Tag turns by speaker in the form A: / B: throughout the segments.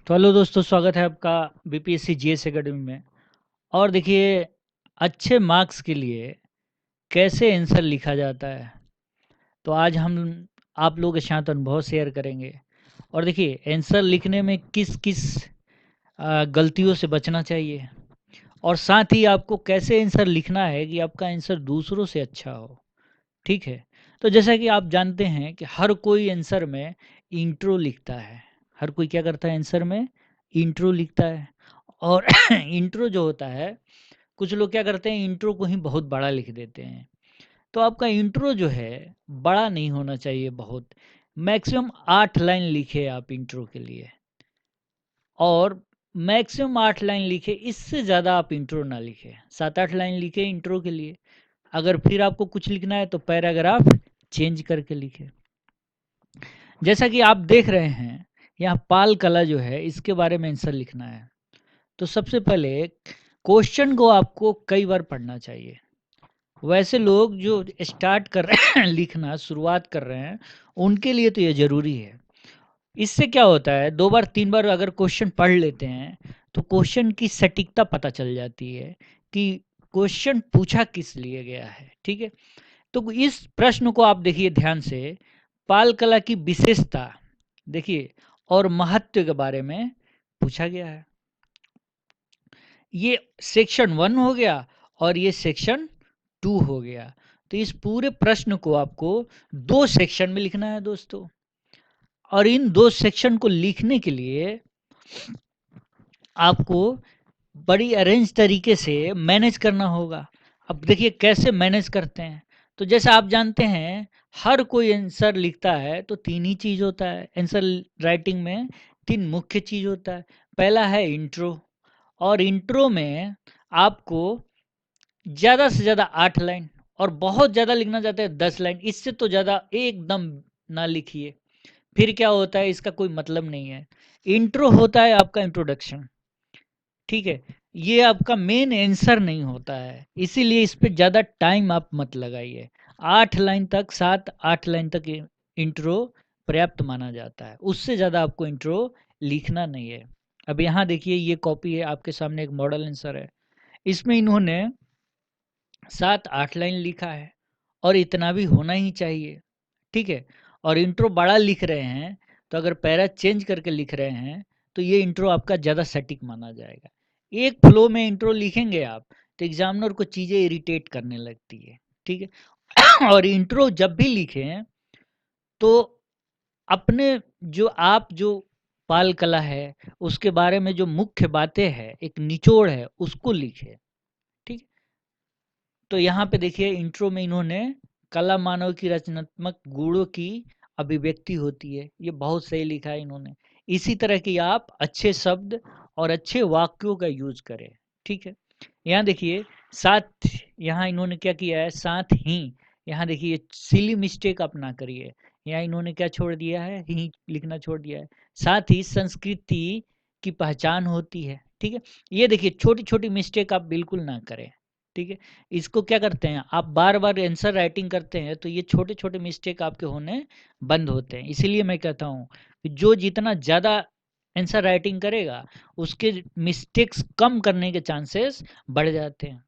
A: तो हेलो दोस्तों, स्वागत है आपका बीपीएससी जीएस एकेडमी में। और देखिए, अच्छे मार्क्स के लिए कैसे आंसर लिखा जाता है, तो आज हम आप लोगों के साथ अनुभव शेयर करेंगे। और देखिए, आंसर लिखने में किस किस गलतियों से बचना चाहिए, और साथ ही आपको कैसे आंसर लिखना है कि आपका आंसर दूसरों से अच्छा हो। ठीक है। तो जैसा कि आप जानते हैं कि हर कोई आंसर में इंट्रो लिखता है। हर कोई क्या करता है, आंसर में इंट्रो लिखता है। और इंट्रो जो होता है, कुछ लोग क्या करते हैं, इंट्रो को ही बहुत बड़ा लिख देते हैं। तो आपका इंट्रो जो है बड़ा नहीं होना चाहिए बहुत। मैक्सिमम 8 लाइन लिखे आप इंट्रो के लिए, और मैक्सिमम 8 लाइन लिखे, इससे ज़्यादा आप इंट्रो ना लिखे। 7-8 लाइन लिखे इंट्रो के लिए। अगर फिर आपको कुछ लिखना है तो पैराग्राफ चेंज करके लिखे। जैसा कि आप देख रहे हैं, यहाँ पाल कला जो है, इसके बारे में आंसर लिखना है। तो सबसे पहले क्वेश्चन को आपको कई बार पढ़ना चाहिए। वैसे लोग जो स्टार्ट कर रहे हैं लिखना, शुरुआत कर रहे हैं, उनके लिए तो ये ज़रूरी है। इससे क्या होता है, 2 बार 3 बार अगर क्वेश्चन पढ़ लेते हैं तो क्वेश्चन की सटीकता पता चल जाती है कि क्वेश्चन पूछा किस लिए गया है। ठीक है। तो इस प्रश्न को आप देखिए ध्यान से। पाल कला की विशेषता देखिए और महत्व के बारे में पूछा गया है। ये सेक्शन 1 हो गया और ये सेक्शन 2 हो गया। तो इस पूरे प्रश्न को आपको 2 सेक्शन में लिखना है दोस्तों। और इन 2 सेक्शन को लिखने के लिए आपको बड़ी अरेंज तरीके से मैनेज करना होगा। अब देखिए कैसे मैनेज करते हैं। तो जैसे आप जानते हैं, हर कोई आंसर लिखता है तो 3 ही चीज़ होता है आंसर राइटिंग में। 3 मुख्य चीज़ होता है। पहला है इंट्रो, और इंट्रो में आपको ज़्यादा से ज़्यादा 8 लाइन, और बहुत ज़्यादा लिखना चाहते हैं 10 लाइन, इससे तो ज़्यादा एकदम ना लिखिए। फिर क्या होता है, इसका कोई मतलब नहीं है। इंट्रो होता है आपका इंट्रोडक्शन। ठीक है। ये आपका मेन आंसर नहीं होता है, इसीलिए इस पे ज़्यादा टाइम आप मत लगाइए। 8 लाइन तक, 7-8 लाइन तक इंट्रो पर्याप्त माना जाता है। उससे ज़्यादा आपको इंट्रो लिखना नहीं है। अब यहाँ देखिए, ये कॉपी है आपके सामने, एक मॉडल आंसर है। इसमें इन्होंने 7-8 लाइन लिखा है, और इतना भी होना ही चाहिए। ठीक है। और इंट्रो बड़ा लिख रहे हैं, तो अगर पैरा चेंज करके लिख रहे हैं तो ये इंट्रो आपका ज़्यादा सटीक माना जाएगा। एक फ्लो में इंट्रो लिखेंगे आप तो एग्जामिनर को चीज़ें इरिटेट करने लगती है। ठीक है। और इंट्रो जब भी लिखें तो अपने जो पाल कला है उसके बारे में जो मुख्य बातें हैं, एक निचोड़ है, उसको लिखें। ठीक है। तो यहाँ पे देखिए, इंट्रो में इन्होंने कला मानव की रचनात्मक गुणों की अभिव्यक्ति होती है, ये बहुत सही लिखा है इन्होंने। इसी तरह की आप अच्छे शब्द और अच्छे वाक्यों का यूज करें। ठीक है। यहाँ देखिए, साथ, यहाँ इन्होंने क्या किया है, साथ ही, यहाँ देखिए सिली मिस्टेक आप ना करिए। यहाँ इन्होंने क्या छोड़ दिया है, ही लिखना छोड़ दिया है। साथ ही संस्कृति की पहचान होती है। ठीक है। ये देखिए, छोटी छोटी मिस्टेक आप बिल्कुल ना करें। ठीक है। इसको क्या करते हैं, आप बार बार आंसर राइटिंग करते हैं तो ये छोटे छोटे मिस्टेक आपके होने बंद होते हैं। इसीलिए मैं कहता हूँ कि जो जितना ज़्यादा आंसर राइटिंग करेगा, उसके मिस्टेक्स कम करने के चांसेस बढ़ जाते हैं।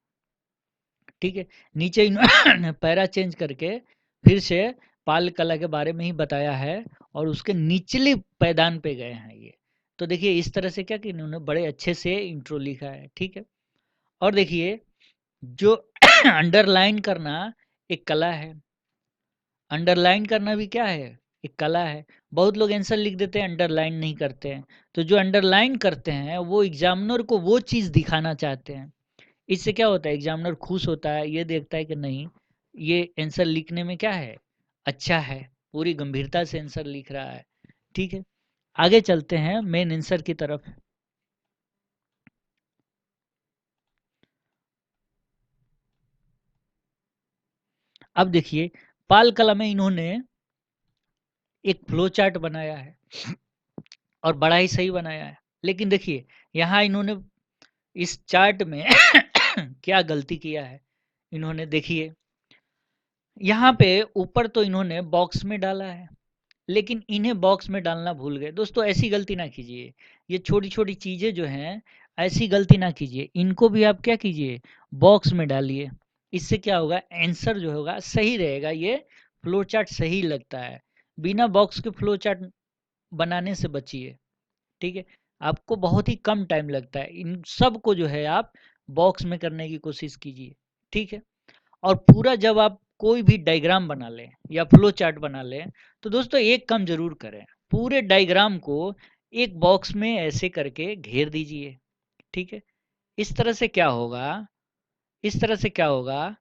A: ठीक है। नीचे इन्होंने पैरा चेंज करके फिर से पाल कला के बारे में ही बताया है, और उसके निचले पैदान पे गए हैं ये। तो देखिए, इस तरह से क्या कि इन्होंने बड़े अच्छे से इंट्रो लिखा है। ठीक है। और देखिए, जो अंडरलाइन करना एक कला है। अंडरलाइन करना भी क्या है, एक कला है। बहुत लोग आंसर लिख देते हैं, अंडरलाइन नहीं करते हैं। तो जो अंडरलाइन करते हैं वो एग्जामिनर को वो चीज़ दिखाना चाहते हैं। इससे क्या होता है, एग्जामिनर खुश होता है, ये देखता है कि नहीं, ये आंसर लिखने में क्या है, अच्छा है, पूरी गंभीरता से आंसर लिख रहा है। ठीक है। आगे चलते हैं मेन आंसर की तरफ। अब देखिए, पाल कला में इन्होंने एक फ्लो चार्ट बनाया है, और बड़ा ही सही बनाया है। लेकिन देखिए, यहाँ इन्होंने इस चार्ट में क्या गलती किया है। इन्होंने देखिए, यहाँ पे ऊपर तो इन्होंने बॉक्स में डाला है, लेकिन इन्हें बॉक्स में डालना भूल गए। दोस्तों ऐसी गलती ना कीजिए, ये छोटी-छोटी चीज़ें जो हैं, ऐसी गलती ना कीजिए। इनको भी आप क्या कीजिए, बॉक्स में डालिए। इससे क्या होगा, आंसर जो होगा सही रहेगा, ये फ्लो चार्ट सही लगता है। बिना बॉक्स के फ्लो चार्ट बनाने से बचिए, ठीक है? आपको बहुत ही कम टाइम लगता है। इन सब को जो है आप बॉक्स में करने की कोशिश कीजिए, ठीक है? और पूरा जब आप कोई भी डायग्राम बना लें या फ्लो चार्ट बना लें, तो दोस्तों एक काम ज़रूर करें, पूरे डायग्राम को एक बॉक्स में ऐसे करके घेर दीजिए, ठीक है? इस तरह से क्या होगा, इस तरह से क्या होगा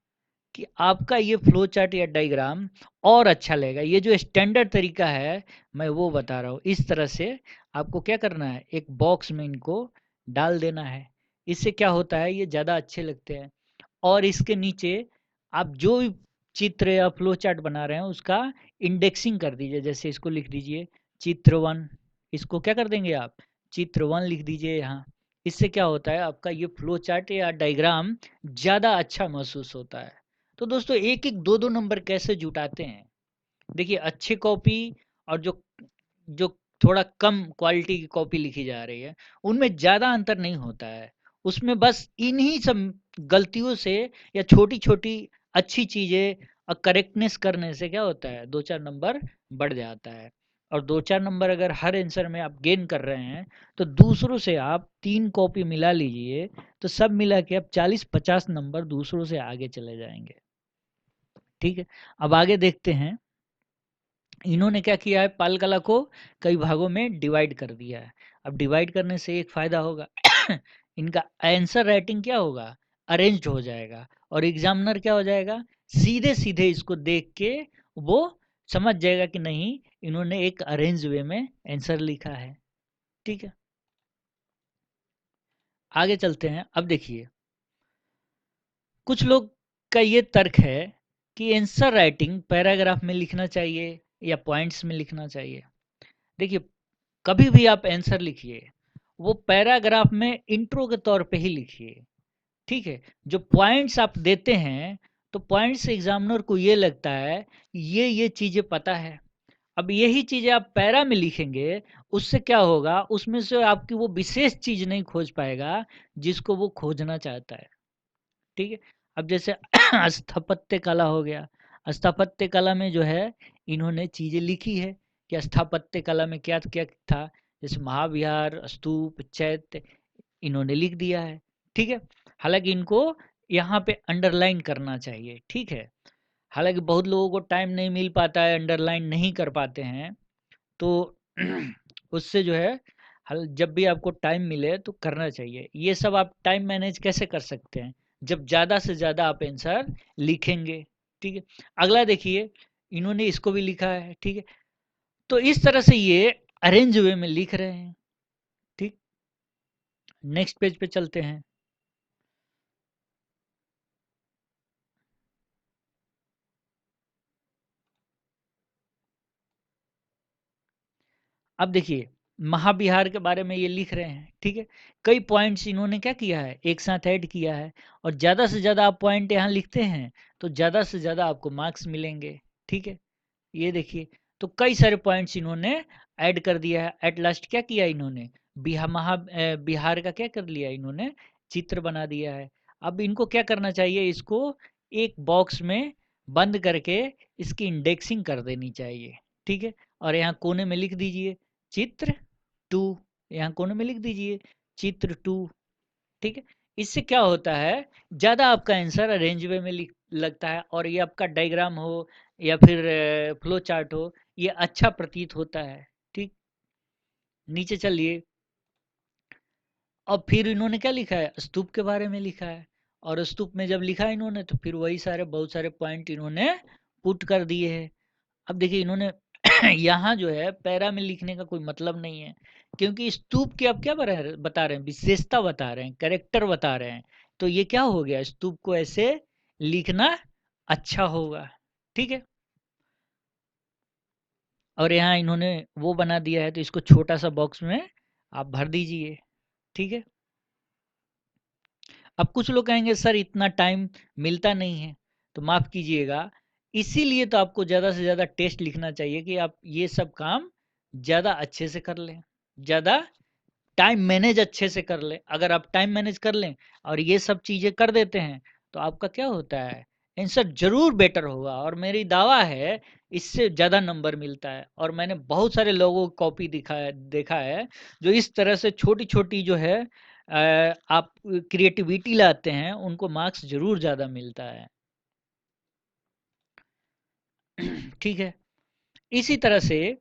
A: कि आपका ये फ्लो चार्ट या डायग्राम और अच्छा लगेगा। ये जो स्टैंडर्ड तरीका है, मैं वो बता रहा हूँ। इस तरह से आपको क्या करना है, एक बॉक्स में इनको डाल देना है। इससे क्या होता है, ये ज़्यादा अच्छे लगते हैं। और इसके नीचे आप जो भी चित्र या फ्लो चार्ट बना रहे हैं उसका इंडेक्सिंग कर दीजिए। जैसे इसको लिख दीजिए चित्र 1, इसको क्या कर देंगे आप, चित्र 1 लिख दीजिए यहाँ। इससे क्या होता है, आपका ये फ्लो चार्ट या डायग्राम ज़्यादा अच्छा महसूस होता है। तो दोस्तों एक एक दो दो नंबर कैसे जुटाते हैं, देखिए अच्छी कॉपी और जो जो थोड़ा कम क्वालिटी की कॉपी लिखी जा रही है, उनमें ज़्यादा अंतर नहीं होता है। उसमें बस इन्हीं सब गलतियों से या छोटी-छोटी अच्छी चीज़ें करेक्टनेस करने से क्या होता है, 2-4 नंबर बढ़ जाता है। और 2-4 नंबर अगर हर आंसर में आप गेन कर रहे हैं, तो दूसरों से आप 3 कॉपी मिला लीजिए, तो सब मिला के आप 40-50 नंबर दूसरों से आगे चले जाएँगे। ठीक है? अब आगे देखते हैं। इन्होंने क्या किया है, पाल कला को कई भागों में डिवाइड कर दिया है। अब डिवाइड करने से एक फ़ायदा होगा इनका आंसर राइटिंग क्या होगा, अरेंज्ड हो जाएगा। और एग्जामिनर क्या हो जाएगा, सीधे-सीधे इसको देख के वो समझ जाएगा कि नहीं, इन्होंने एक अरेंज वे में आंसर लिखा है। ठीक है, आगे चलते हैं। अब देखिए, कुछ लोग का ये तर्क है कि आंसर राइटिंग पैराग्राफ में लिखना चाहिए या पॉइंट्स में लिखना चाहिए। देखिए, कभी भी आप आंसर लिखिए, वो पैराग्राफ में इंट्रो के तौर पे ही लिखिए, ठीक है? जो पॉइंट्स आप देते हैं, तो पॉइंट्स से एग्जामिनर को ये लगता है ये चीज़ें पता है। अब यही चीज़ें आप पैरा में लिखेंगे, उससे क्या होगा, उसमें से आपकी वो विशेष चीज़ नहीं खोज पाएगा जिसको वो खोजना चाहता है। ठीक है? अब जैसे स्थापत्य कला हो गया, स्थापत्य कला में जो है इन्होंने चीज़ें लिखी है कि स्थापत्य कला में क्या-क्या था। जैसे महाविहार, स्तूप, चैत्य, इन्होंने लिख दिया है। ठीक है? हालाँकि इनको यहाँ पे अंडरलाइन करना चाहिए, ठीक है? हालाँकि बहुत लोगों को टाइम नहीं मिल पाता है, अंडरलाइन नहीं कर पाते हैं, तो उससे जो है, हल जब भी आपको टाइम मिले तो करना चाहिए। ये सब आप टाइम मैनेज कैसे कर सकते हैं, जब ज़्यादा से ज़्यादा आप आंसर लिखेंगे, ठीक है? अगला देखिए, इन्होंने इसको भी लिखा है, ठीक है? तो इस तरह से ये अरेंज वे में लिख रहे हैं, ठीक? नेक्स्ट पेज पे चलते हैं। अब देखिए, महाविहार के बारे में ये लिख रहे हैं, ठीक है? कई पॉइंट्स इन्होंने क्या किया है, एक साथ ऐड किया है। और ज़्यादा से ज़्यादा आप पॉइंट यहाँ लिखते हैं, तो ज़्यादा से ज़्यादा आपको मार्क्स मिलेंगे, ठीक है? ये देखिए, तो कई सारे पॉइंट्स इन्होंने ऐड कर दिया है। एट लास्ट क्या किया इन्होंने, बिहार का क्या कर लिया इन्होंने, चित्र बना दिया है। अब इनको क्या करना चाहिए, इसको एक बॉक्स में बंद करके इसकी इंडेक्सिंग कर देनी चाहिए, ठीक है? और यहाँ कोने में लिख दीजिए चित्र 2, यहाँ कोने में लिख दीजिए चित्र 2, ठीक है? इससे क्या होता है, ज़्यादा आपका आंसर अरेंज वे में लगता है, और ये आपका डायग्राम हो या फिर फ्लो चार्ट हो, ये अच्छा प्रतीत होता है, ठीक? नीचे चलिए। अब फिर इन्होंने क्या लिखा है, स्तूप के बारे में लिखा है। और स्तूप में जब लिखा इन्होंने, तो फिर वही सारे बहुत सारे पॉइंट इन्होंने पुट कर दिए हैं। अब देखिए, इन्होंने यहाँ जो है पैरा में लिखने का कोई मतलब नहीं है, क्योंकि स्तूप की आप क्या बता रहे हैं, विशेषता बता रहे हैं, कैरेक्टर बता रहे हैं। तो ये क्या हो गया, स्तूप को ऐसे लिखना अच्छा होगा, ठीक है? और यहाँ इन्होंने वो बना दिया है, तो इसको छोटा सा बॉक्स में आप भर दीजिए, ठीक है? अब कुछ लोग कहेंगे सर इतना टाइम मिलता नहीं है, तो माफ़ कीजिएगा, इसीलिए तो आपको ज़्यादा से ज़्यादा टेस्ट लिखना चाहिए कि आप ये सब काम ज़्यादा अच्छे से कर लें, ज़्यादा टाइम मैनेज अच्छे से कर लें। अगर आप टाइम मैनेज कर लें और ये सब चीज़ें कर देते हैं, तो आपका क्या होता है, आंसर ज़रूर बेटर होगा और मेरी दावा है इससे ज़्यादा नंबर मिलता है। और मैंने बहुत सारे लोगों को कॉपी देखा है जो इस तरह से छोटी-छोटी जो है आप क्रिएटिविटी लाते हैं, उनको मार्क्स ज़रूर ज़्यादा मिलता है। ठीक है? इसी तरह से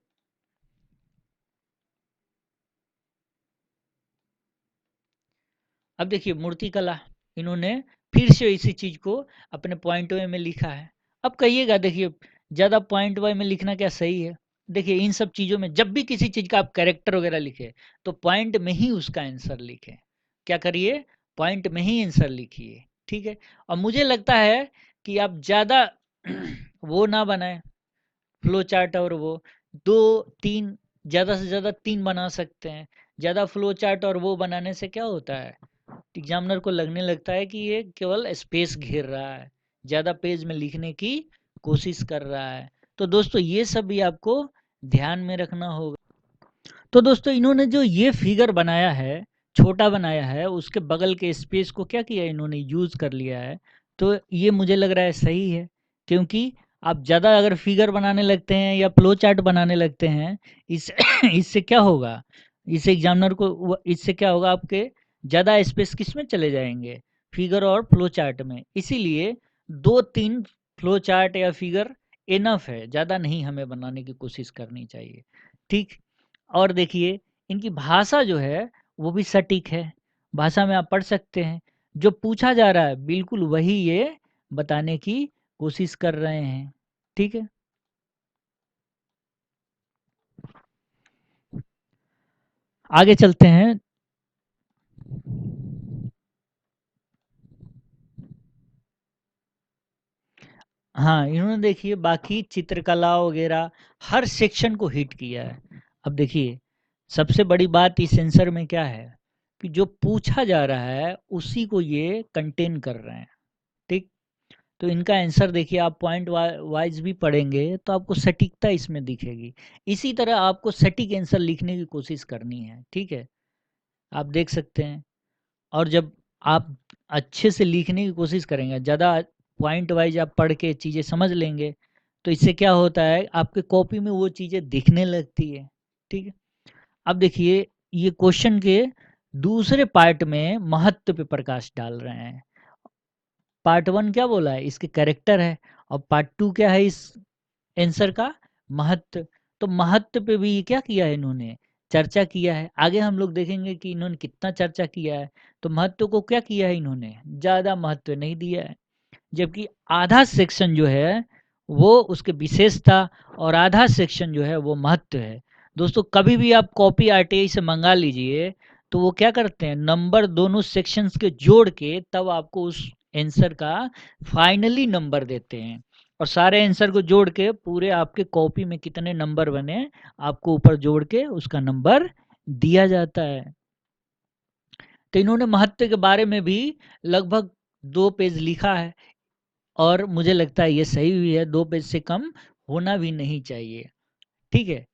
A: अब देखिए मूर्तिकला, इन्होंने फिर से इसी चीज़ को अपने पॉइंट वे में लिखा है। अब कहिएगा देखिए ज़्यादा पॉइंट वे में लिखना क्या सही है? देखिए इन सब चीज़ों में जब भी किसी चीज़ का आप कैरेक्टर वगैरह लिखे तो पॉइंट में ही उसका आंसर लिखें। क्या करिए? पॉइंट में ही आंसर लिखिए। ठीक है? और मुझे लगता है कि आप ज़्यादा वो ना बनाएं फ्लो चार्ट, और वो 2-3 ज़्यादा से ज़्यादा 3 बना सकते हैं। ज़्यादा फ्लो चार्ट और वो बनाने से क्या होता है, एग्जामिनर को लगने लगता है कि ये केवल स्पेस घेर रहा है, ज़्यादा पेज में लिखने की कोशिश कर रहा है। तो दोस्तों ये सब भी आपको ध्यान में रखना होगा। तो दोस्तों इन्होंने जो ये फिगर बनाया है, छोटा बनाया है, उसके बगल के स्पेस को क्या किया इन्होंने, यूज़ कर लिया है। तो ये मुझे लग रहा है सही है, क्योंकि आप ज़्यादा अगर फिगर बनाने लगते हैं या फ्लो चार्ट बनाने लगते हैं, इस इससे क्या होगा, इससे एग्जामिनर को इससे क्या होगा, आपके ज़्यादा स्पेस किस में चले जाएंगे, फिगर और फ्लो चार्ट में। इसीलिए 2-3 फ्लो चार्ट या फिगर इनफ है, ज़्यादा नहीं हमें बनाने की कोशिश करनी चाहिए। ठीक। और देखिए इनकी भाषा जो है वो भी सटीक है, भाषा में आप पढ़ सकते हैं जो पूछा जा रहा है बिल्कुल वही ये बताने की कोशिश कर रहे हैं। ठीक है, आगे चलते हैं। हाँ, इन्होंने देखिए बाकी चित्रकला वगैरह हर सेक्शन को हिट किया है। अब देखिए सबसे बड़ी बात इस आंसर में क्या है कि जो पूछा जा रहा है उसी को ये कंटेन कर रहे हैं। ठीक। तो इनका आंसर देखिए आप पॉइंट वाइज भी पढ़ेंगे तो आपको सटीकता इसमें दिखेगी। इसी तरह आपको सटीक आंसर लिखने की कोशिश करनी है। ठीक है, आप देख सकते हैं। और जब आप अच्छे से लिखने की कोशिश करेंगे, ज़्यादा पॉइंट वाइज आप पढ़ के चीज़ें समझ लेंगे, तो इससे क्या होता है आपके कॉपी में वो चीज़ें दिखने लगती है। ठीक है। अब देखिए ये क्वेश्चन के दूसरे पार्ट में महत्व पे प्रकाश डाल रहे हैं। पार्ट वन क्या बोला है, इसके कैरेक्टर है, और पार्ट टू क्या है, इस आंसर का महत्व। तो महत्व पे भी क्या किया है इन्होंने, चर्चा किया है। आगे हम लोग देखेंगे कि इन्होंने कितना चर्चा किया है। तो महत्व को क्या किया है इन्होंने, ज़्यादा महत्व नहीं दिया है। जबकि आधा सेक्शन जो है वो उसके विशेषता और आधा सेक्शन जो है वो महत्व है। दोस्तों कभी भी आप कॉपी आरटीआई से मंगा लीजिए तो वो क्या करते हैं, नंबर दोनों सेक्शंस के जोड़ के तब आपको उस आंसर का फाइनली नंबर देते हैं। और सारे आंसर को जोड़ के पूरे आपके कॉपी में कितने नंबर बने आपको ऊपर जोड़ के उसका नंबर दिया जाता है। तो इन्होंने महत्व के बारे में भी लगभग 2 पेज लिखा है, और मुझे लगता है ये सही भी है, 2 पेज से कम होना भी नहीं चाहिए। ठीक है।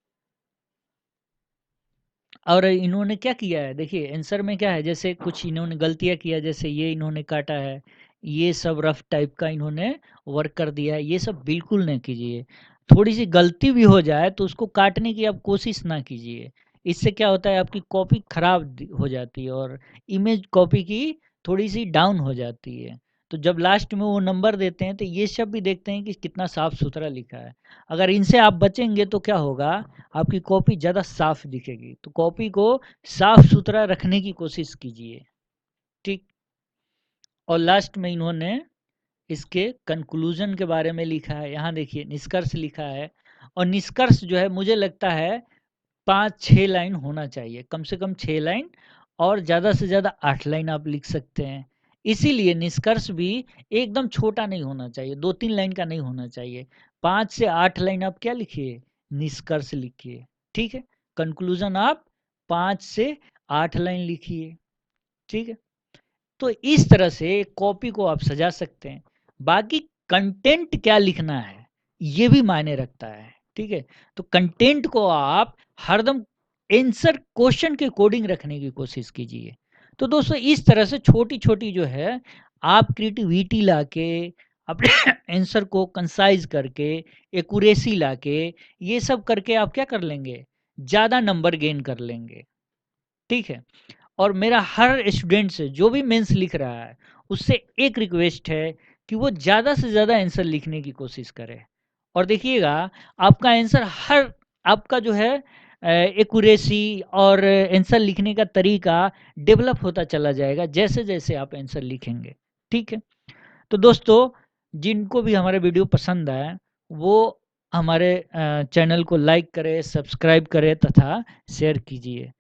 A: और इन्होंने क्या किया है देखिए आंसर में क्या है, जैसे कुछ इन्होंने गलतियाँ किया, जैसे ये इन्होंने काटा है, ये सब रफ टाइप का इन्होंने वर्क कर दिया है, ये सब बिल्कुल नहीं कीजिए। थोड़ी सी गलती भी हो जाए तो उसको काटने की आप कोशिश ना कीजिए। इससे क्या होता है आपकी कॉपी खराब हो जाती है और इमेज कॉपी की थोड़ी सी डाउन हो जाती है। तो जब लास्ट में वो नंबर देते हैं तो ये सब भी देखते हैं कि कितना साफ सुथरा लिखा है। अगर इनसे आप बचेंगे तो क्या होगा, आपकी कॉपी ज़्यादा साफ दिखेगी। तो कॉपी को साफ सुथरा रखने की कोशिश कीजिए। ठीक। और लास्ट में इन्होंने इसके कंक्लूजन के बारे में लिखा है, यहाँ देखिए निष्कर्ष लिखा है। और निष्कर्ष जो है मुझे लगता है 5-6 लाइन होना चाहिए, कम से कम 6 लाइन, और ज़्यादा से ज़्यादा 8 लाइन आप लिख सकते हैं। इसीलिए निष्कर्ष भी एकदम छोटा नहीं होना चाहिए, 2-3 लाइन का नहीं होना चाहिए। 5 से 8 लाइन आप क्या लिखिए, निष्कर्ष लिखिए। ठीक है। कंक्लूजन आप 5 से 8 लाइन लिखिए। ठीक है। तो इस तरह से कॉपी को आप सजा सकते हैं। बाकी कंटेंट क्या लिखना है, ये भी मायने रखता है, ठीक है? तो कंटेंट को आप हरदम आंसर क्वेश्चन के कोडिंग रखने की कोशिश कीजिए। तो दोस्तों इस तरह से छोटी-छोटी जो है आप क्रिएटिविटी लाके अपने आंसर को कंसाइज़ करके, एक्यूरेसी लाके, ये सब करके आप क्या कर लेंगे? ज़्यादा नंबर गेन कर लेंगे, ठीक है? और मेरा हर स्टूडेंट से जो भी मेंस लिख रहा है, उससे एक रिक्वेस्ट है कि वो ज़्यादा से ज़्यादा आंसर लिखने की कोशिश करे। और देखिएगा आपका आंसर हर आपका जो है एक्यूरेसी और आंसर लिखने का तरीका डेवलप होता चला जाएगा जैसे-जैसे आप आंसर लिखेंगे, ठीक है? तो दोस्तों जिनको भी हमारा वीडियो पसंद आए, वो हमारे चैनल को लाइक करें, सब्सक्राइब करें तथा शेयर कीजिए।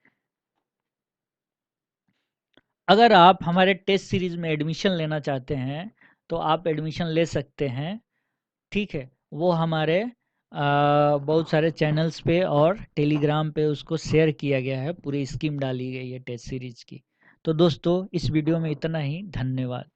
A: अगर आप हमारे टेस्ट सीरीज़ में एडमिशन लेना चाहते हैं, तो आप एडमिशन ले सकते हैं, ठीक है? वो हमारे बहुत सारे चैनल्स पे और टेलीग्राम पे उसको शेयर किया गया है, पूरी स्कीम डाली गई है टेस्ट सीरीज़ की। तो दोस्तों इस वीडियो में इतना ही, धन्यवाद।